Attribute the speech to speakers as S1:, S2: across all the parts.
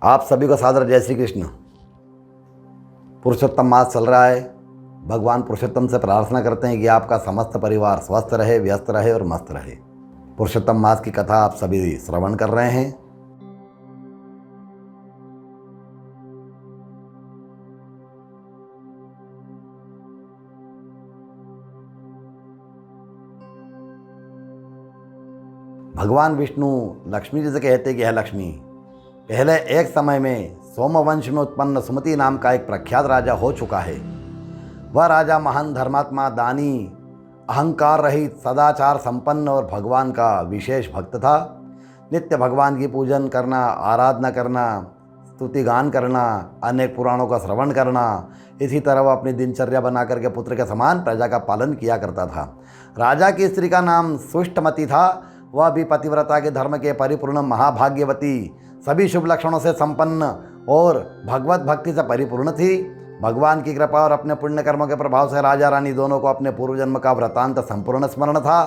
S1: आप सभी को सादर जय श्री कृष्ण। पुरुषोत्तम मास चल रहा है। भगवान पुरुषोत्तम से प्रार्थना करते हैं कि आपका समस्त परिवार स्वस्थ रहे, व्यस्त रहे और मस्त रहे। पुरुषोत्तम मास की कथा आप सभी श्रवण कर रहे हैं। भगवान विष्णु लक्ष्मी जी से कहते कि है लक्ष्मी, पहले एक समय में सोमवंश में उत्पन्न सुमति नाम का एक प्रख्यात राजा हो चुका है। वह राजा महान धर्मात्मा, दानी, अहंकार रहित, सदाचार संपन्न और भगवान का विशेष भक्त था। नित्य भगवान की पूजन करना, आराधना करना, स्तुति गान करना, अनेक पुराणों का श्रवण करना, इसी तरह वह अपनी दिनचर्या बना करके पुत्र के समान प्रजा का पालन किया करता था। राजा की स्त्री का नाम सुष्टमती था। वह भी पतिव्रता के धर्म के परिपूर्ण महाभाग्यवती, सभी शुभ लक्षणों से संपन्न और भगवत भक्ति से परिपूर्ण थी। भगवान की कृपा और अपने पुण्य कर्मों के प्रभाव से राजा रानी दोनों को अपने पूर्व जन्म का वृतांत संपूर्ण स्मरण था।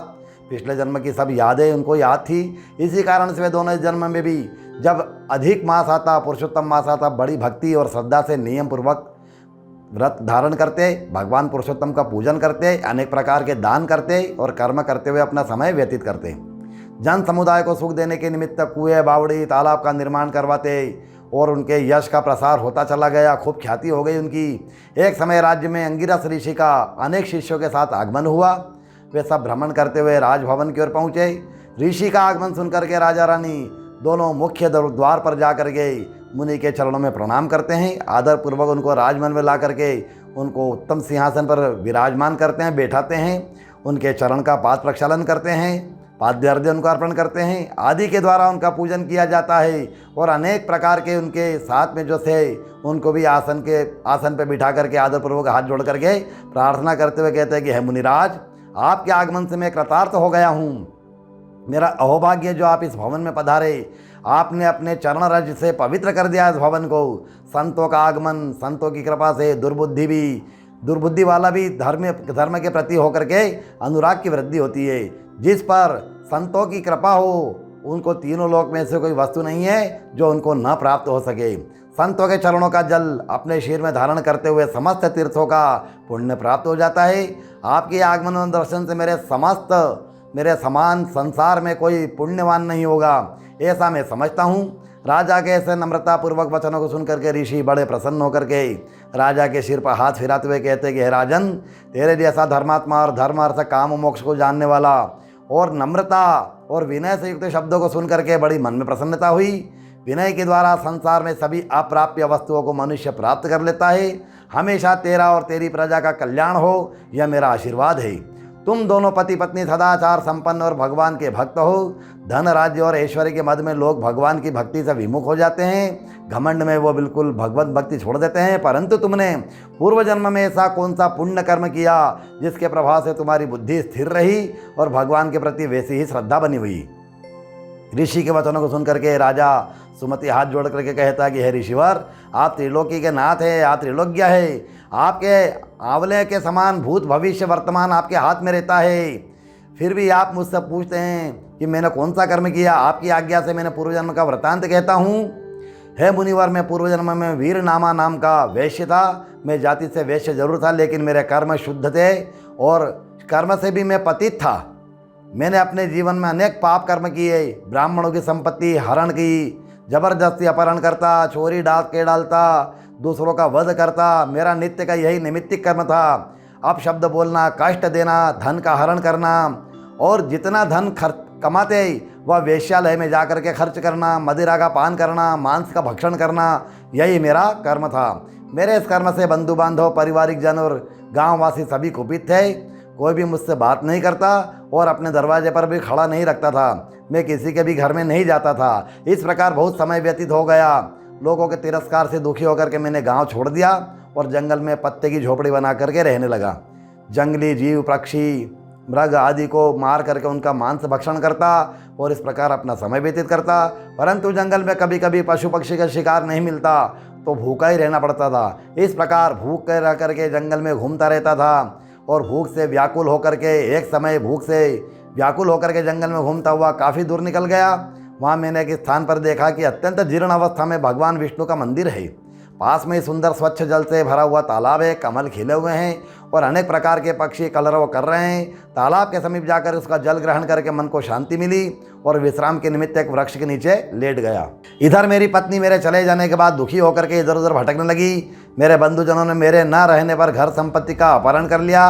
S1: पिछले जन्म की सब यादें उनको याद थी। इसी कारण से वे दोनों इस जन्म में भी जब अधिक मास आता, पुरुषोत्तम मास आता, बड़ी भक्ति और श्रद्धा से नियम पूर्वक व्रत धारण करते, भगवान पुरुषोत्तम का पूजन करते, अनेक प्रकार के दान करते और कर्म करते हुए अपना समय व्यतीत करते। जन समुदाय को सुख देने के निमित्त कुएं, बावड़ी, तालाब का निर्माण करवाते और उनके यश का प्रसार होता चला गया। खूब ख्याति हो गई उनकी। एक समय राज्य में अंगिरस ऋषि का अनेक शिष्यों के साथ आगमन हुआ। वे सब भ्रमण करते हुए राजभवन की ओर पहुँचे। ऋषि का आगमन सुनकर के राजा रानी दोनों मुख्य द्वार पर जा कर के मुनि के चरणों में प्रणाम करते हैं। आदरपूर्वक उनको राजमहल में ला करके उनको उत्तम सिंहासन पर विराजमान करते हैं, बैठाते हैं। उनके चरण का पाद प्रक्षालन करते हैं, पाद्यार्घ्य उनको अर्पण करते हैं। आदि के द्वारा उनका पूजन किया जाता है और अनेक प्रकार के उनके साथ में जो थे उनको भी आसन पे बिठा करके आदरपूर्वक हाथ जोड़ करके प्रार्थना करते हुए कहते हैं कि हे मुनिराज, आपके आगमन से मैं कृतार्थ हो गया हूँ। मेरा अहोभाग्य जो आप इस भवन में पधारे। आपने अपने चरण रज से पवित्र कर दिया इस भवन को। संतों का आगमन, संतों की कृपा से दुर्बुद्धि वाला भी धर्म के प्रति होकर के अनुराग की वृद्धि होती है। जिस पर संतों की कृपा हो उनको तीनों लोक में से कोई वस्तु नहीं है जो उनको न प्राप्त हो सके। संतों के चरणों का जल अपने शरीर में धारण करते हुए समस्त तीर्थों का पुण्य प्राप्त हो जाता है। आपके आगमन और दर्शन से मेरे समान संसार में कोई पुण्यवान नहीं होगा, ऐसा मैं समझता हूँ। राजा के ऐसे नम्रतापूर्वक वचनों को सुनकर के ऋषि बड़े प्रसन्न होकर के राजा के सिर पर हाथ फिराते हुए कहते कि हे राजन, तेरे जैसा धर्मात्मा और धर्म अर्थ काम मोक्ष को जानने वाला और नम्रता और विनय से युक्त शब्दों को सुन करके बड़ी मन में प्रसन्नता हुई। विनय के द्वारा संसार में सभी अप्राप्य वस्तुओं को मनुष्य प्राप्त कर लेता है। हमेशा तेरा और तेरी प्रजा का कल्याण हो, यह मेरा आशीर्वाद है। तुम दोनों पति पत्नी सदाचार संपन्न और भगवान के भक्त हो। धन, राज्य और ऐश्वर्य के मद में लोग भगवान की भक्ति से विमुख हो जाते हैं। घमंड में वो बिल्कुल भगवत भक्ति छोड़ देते हैं। परंतु तुमने पूर्व जन्म में ऐसा कौन सा पुण्य कर्म किया जिसके प्रभाव से तुम्हारी बुद्धि स्थिर रही और भगवान के प्रति वैसी ही श्रद्धा बनी हुई। ऋषि के वचनों को सुनकर के राजा सुमति हाथ जोड़ करके कहता कि हे ऋषिवर, आप त्रिलोकी के नाथ है, आप त्रिलोक्य है। आपके आंवले के समान भूत भविष्य वर्तमान आपके हाथ में रहता है। फिर भी आप मुझसे पूछते हैं कि मैंने कौन सा कर्म किया। आपकी आज्ञा से मैंने पूर्व जन्म का वृतांत कहता हूँ। हे मुनिवर, मैं पूर्व जन्म में वीरनामा नाम का वैश्य था। मैं जाति से वैश्य जरूर था, लेकिन मेरे कर्म शुद्ध थे और कर्म से भी मैं पतित था। मैंने अपने जीवन में अनेक पाप कर्म किए। ब्राह्मणों की संपत्ति हरण की, जबरदस्ती अपहरण करता, चोरी डालता, दूसरों का वध करता। मेरा नित्य का यही निमित्तिक कर्म था। अपशब्द बोलना, कष्ट देना, धन का हरण करना और जितना धन कमाते वह वेश्यालय में जाकर के खर्च करना, मदिरा का पान करना, मांस का भक्षण करना, यही मेरा कर्म था। मेरे इस कर्म से बंधु बांधव, पारिवारिक जन और गाँववासी सभी कुपित थे। कोई भी मुझसे बात नहीं करता और अपने दरवाजे पर भी खड़ा नहीं रखता था। मैं किसी के भी घर में नहीं जाता था। इस प्रकार बहुत समय व्यतीत हो गया। लोगों के तिरस्कार से दुखी होकर के मैंने गांव छोड़ दिया और जंगल में पत्ते की झोपड़ी बना करके रहने लगा। जंगली जीव, पक्षी, मृग आदि को मार करके उनका मांस भक्षण करता और इस प्रकार अपना समय व्यतीत करता। परंतु जंगल में कभी कभी पशु पक्षी का शिकार नहीं मिलता तो भूखा ही रहना पड़ता था। इस प्रकार भूख कर रह करके जंगल में घूमता रहता था और भूख से व्याकुल होकर के एक समय जंगल में घूमता हुआ काफ़ी दूर निकल गया। वहाँ मैंने एक स्थान पर देखा कि अत्यंत जीर्ण अवस्था में भगवान विष्णु का मंदिर है। पास में ही सुंदर स्वच्छ जल से भरा हुआ तालाब है, कमल खिले हुए हैं और अनेक प्रकार के पक्षी कलरव कर रहे हैं। तालाब के समीप जाकर उसका जल ग्रहण करके मन को शांति मिली और विश्राम के निमित्त एक वृक्ष के नीचे लेट गया। इधर मेरी पत्नी मेरे चले जाने के बाद दुखी होकर के इधर उधर भटकने लगी। मेरे बंधुजनों ने मेरे न रहने पर घर संपत्ति का अपहरण कर लिया।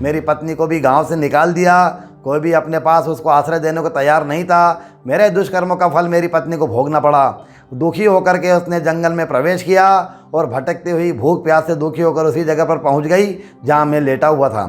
S1: मेरी पत्नी को भी गाँव से निकाल दिया। कोई भी अपने पास उसको आश्रय देने को तैयार नहीं था। मेरे दुष्कर्मों का फल मेरी पत्नी को भोगना पड़ा। दुखी होकर के उसने जंगल में प्रवेश किया और भटकती हुई भूख प्यास से दुखी होकर उसी जगह पर पहुंच गई जहां मैं लेटा हुआ था।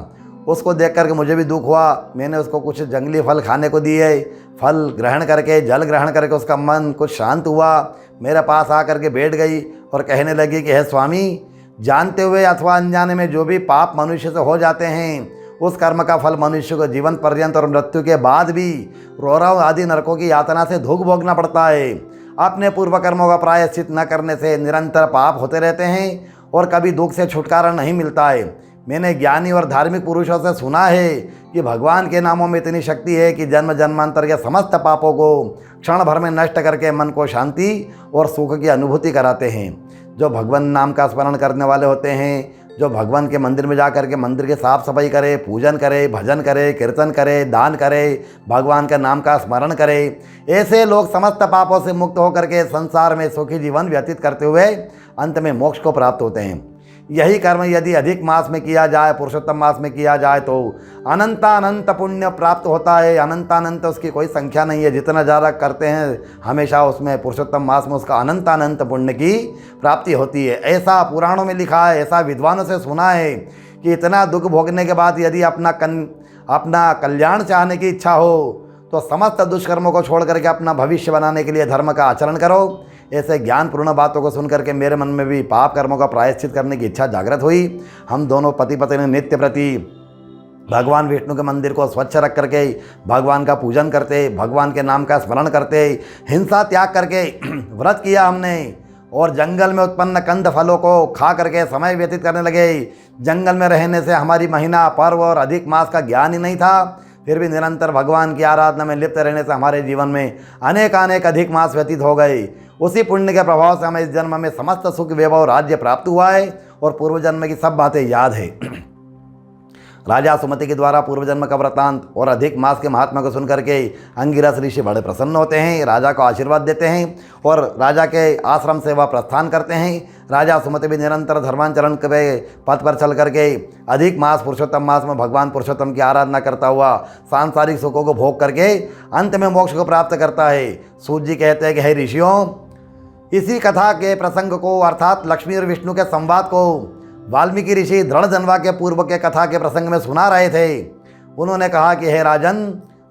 S1: उसको देख करके मुझे भी दुख हुआ। मैंने उसको कुछ जंगली फल खाने को दिए। फल ग्रहण करके, जल ग्रहण करके उसका मन कुछ शांत हुआ। मेरे पास आकर के बैठ गई और कहने लगी कि हे स्वामी, जानते हुए अथवा अनजाने में जो भी पाप मनुष्य से हो जाते हैं, उस कर्म का फल मनुष्य को जीवन पर्यंत और मृत्यु के बाद भी रोराव आदि नरकों की यातना से दुख भोगना पड़ता है। अपने पूर्व कर्मों का प्रायश्चित न करने से निरंतर पाप होते रहते हैं और कभी दुख से छुटकारा नहीं मिलता है। मैंने ज्ञानी और धार्मिक पुरुषों से सुना है कि भगवान के नामों में इतनी शक्ति है कि जन्म जन्मांतर के समस्त पापों को क्षण भर में नष्ट करके मन को शांति और सुख की अनुभूति कराते हैं। जो भगवान नाम का स्मरण करने वाले होते हैं, जो भगवान के मंदिर में जा कर के मंदिर की साफ सफाई करे, पूजन करे, भजन करे, कीर्तन करे, दान करे, भगवान का नाम का स्मरण करे, ऐसे लोग समस्त पापों से मुक्त होकर के संसार में सुखी जीवन व्यतीत करते हुए अंत में मोक्ष को प्राप्त होते हैं। यही कर्म यदि अधिक मास में किया जाए, पुरुषोत्तम मास में किया जाए तो अनंत पुण्य प्राप्त होता है। अनंत उसकी कोई संख्या नहीं है। जितना ज़्यादा करते हैं हमेशा उसमें पुरुषोत्तम मास में उसका अनंत पुण्य की प्राप्ति होती है। ऐसा पुराणों में लिखा है, ऐसा विद्वानों से सुना है कि इतना दुख भोगने के बाद यदि अपना कल्याण चाहने की इच्छा हो तो समस्त दुष्कर्मों को छोड़ करके अपना भविष्य बनाने के लिए धर्म का आचरण करो। ऐसे ज्ञानपूर्ण बातों को सुनकर के मेरे मन में भी पाप कर्मों का प्रायश्चित करने की इच्छा जागृत हुई। हम दोनों पति पत्नी नित्य प्रति भगवान विष्णु के मंदिर को स्वच्छ रख करके भगवान का पूजन करते, भगवान के नाम का स्मरण करते, हिंसा त्याग करके व्रत किया हमने और जंगल में उत्पन्न कंद फलों को खा करके समय व्यतीत करने लगे। जंगल में रहने से हमारी महीना, पर्व और अधिक मास का ज्ञान ही नहीं था। फिर भी निरंतर भगवान की आराधना में लिप्त रहने से हमारे जीवन में अनेक अधिक मास व्यतीत हो गए। उसी पुण्य के प्रभाव से हमें इस जन्म में समस्त सुख, वैभव, राज्य प्राप्त हुआ है और पूर्व जन्म की सब बातें याद है। राजा सुमति के द्वारा पूर्व जन्म का वृतांत और अधिक मास के महात्मा को सुनकर के अंगिरस ऋषि बड़े प्रसन्न होते हैं, राजा को आशीर्वाद देते हैं और राजा के आश्रम से वह प्रस्थान करते हैं। राजा सुमति भी निरंतर धर्माचरण के पथ पर चल करके अधिक मास पुरुषोत्तम मास में भगवान पुरुषोत्तम की आराधना करता हुआ सांसारिक सुखों को भोग करके अंत में मोक्ष को प्राप्त करता है। सूत जी कहते हैं कि हे ऋषियों, इसी कथा के प्रसंग को अर्थात लक्ष्मी और विष्णु के संवाद को वाल्मीकि ऋषि दृढ़ जनवा के पूर्व के कथा के प्रसंग में सुना रहे थे। उन्होंने कहा कि हे राजन,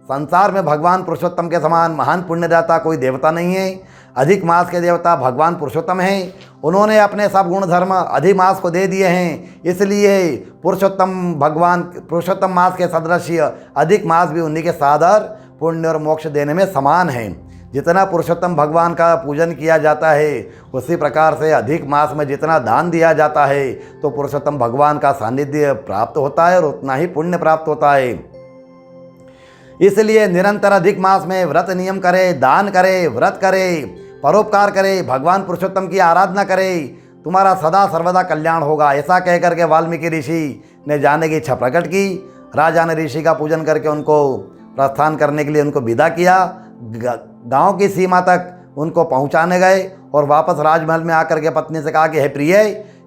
S1: संसार में भगवान पुरुषोत्तम के समान महान पुण्यदाता कोई देवता नहीं है। अधिक मास के देवता भगवान पुरुषोत्तम हैं। उन्होंने अपने सब गुण धर्म अधिक मास को दे दिए हैं, इसलिए पुरुषोत्तम मास के सदृश्य अधिक मास भी उन्हीं के सादर पुण्य और मोक्ष देने में समान हैं। जितना पुरुषोत्तम भगवान का पूजन किया जाता है उसी प्रकार से अधिक मास में जितना दान दिया जाता है तो पुरुषोत्तम भगवान का सानिध्य प्राप्त होता है और उतना ही पुण्य प्राप्त होता है। इसलिए निरंतर अधिक मास में व्रत नियम करे, दान करे, व्रत करे, परोपकार करे, भगवान पुरुषोत्तम की आराधना करे, तुम्हारा सदा सर्वदा कल्याण होगा। ऐसा कह करके वाल्मीकि ऋषि ने जाने की इच्छा प्रकट की। राजा ने ऋषि का पूजन करके उनको प्रस्थान करने के लिए उनको विदा किया। गांव की सीमा तक उनको पहुंचाने गए और वापस राजमहल में आकर के पत्नी से कहा कि हे प्रिय,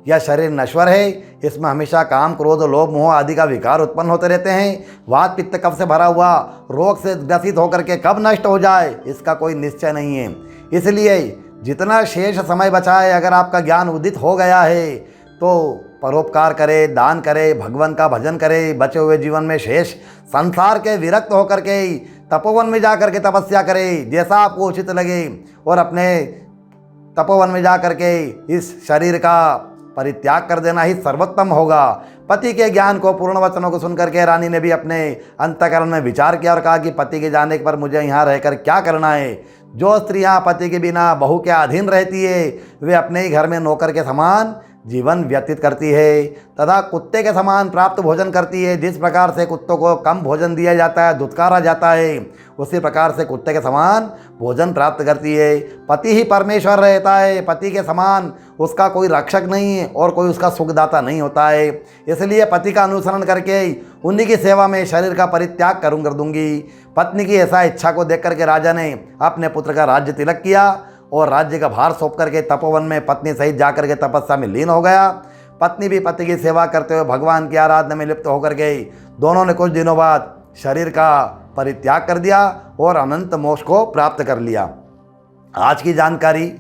S1: यह शरीर नश्वर है, इसमें हमेशा काम, क्रोध, लोभ, मोह आदि का विकार उत्पन्न होते रहते हैं। वात पित्त कब से भरा हुआ रोग से ग्रसित होकर के कब नष्ट हो जाए इसका कोई निश्चय नहीं है। इसलिए जितना शेष समय बचा है, अगर आपका ज्ञान उदित हो गया है तो परोपकार करे, दान करे, भगवान का भजन करे, बचे हुए जीवन में शेष संसार के विरक्त होकर के तपोवन में जा करके तपस्या करे जैसा आपको उचित लगे और अपने तपोवन में जा करके इस शरीर का परित्याग कर देना ही सर्वोत्तम होगा। पति के ज्ञान को, पूर्ण वचनों को सुनकर के रानी ने भी अपने अंतःकरण में विचार किया और कहा कि पति के जाने पर मुझे यहाँ रहकर क्या करना है। जो स्त्रियाँ पति के बिना बहू के अधीन रहती है वे अपने ही घर में नौकर के समान जीवन व्यतीत करती है तथा कुत्ते के समान प्राप्त भोजन करती है। जिस प्रकार से कुत्तों को कम भोजन दिया जाता है, दुत्कारा जाता है, उसी प्रकार से कुत्ते के समान भोजन प्राप्त करती है। पति ही परमेश्वर रहता है, पति के समान उसका कोई रक्षक नहीं है और कोई उसका सुखदाता नहीं होता है। इसलिए पति का अनुसरण करके उन्हीं की सेवा में शरीर का परित्याग कर दूंगी। पत्नी की ऐसा इच्छा को देख करके राजा ने अपने पुत्र का राज्य तिलक किया और राज्य का भार सौंप करके तपोवन में पत्नी सहित जाकर के तपस्या में लीन हो गया। पत्नी भी पति की सेवा करते हुए भगवान की आराधना में लिप्त होकर गई। दोनों ने कुछ दिनों बाद शरीर का परित्याग कर दिया और अनंत मोक्ष को प्राप्त कर लिया। आज की जानकारी,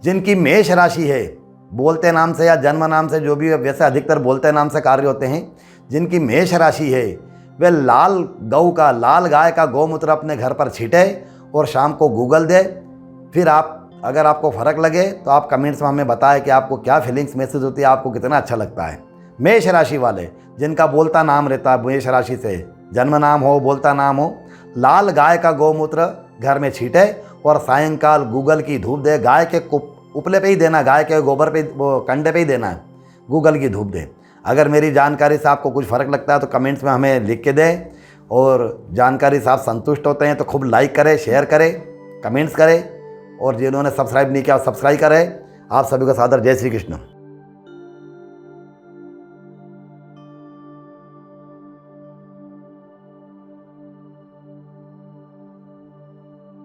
S1: जिनकी मेष राशि है, बोलते नाम से या जन्म नाम से, जो भी वैसे अधिकतर बोलते नाम से कार्य होते हैं, जिनकी मेष राशि है वे लाल लाल गाय का गौमूत्र अपने घर पर छीटे और शाम को गूगल दे। फिर अगर आपको फ़र्क लगे तो आप कमेंट्स में हमें बताएं कि आपको क्या फीलिंग्स महसूस होती है, आपको कितना अच्छा लगता है। मेष राशि वाले जिनका बोलता नाम रहता है, मेष राशि से जन्म नाम हो, बोलता नाम हो, लाल गाय का गौमूत्र घर में छीटे और सायंकाल गूगल की धूप दे। गाय के उपले पे ही देना, गाय के गोबर पे, वो कंडे पे ही देना है, गूगल की धूप दे। अगर मेरी जानकारी से आपको कुछ फ़र्क लगता है तो कमेंट्स में हमें लिख के दें, और जानकारी से आप संतुष्ट होते हैं तो खूब लाइक करें, शेयर करें, कमेंट्स करें, और जिन्होंने सब्सक्राइब नहीं किया सब्सक्राइब करें। आप सभी का सादर जय श्री कृष्ण।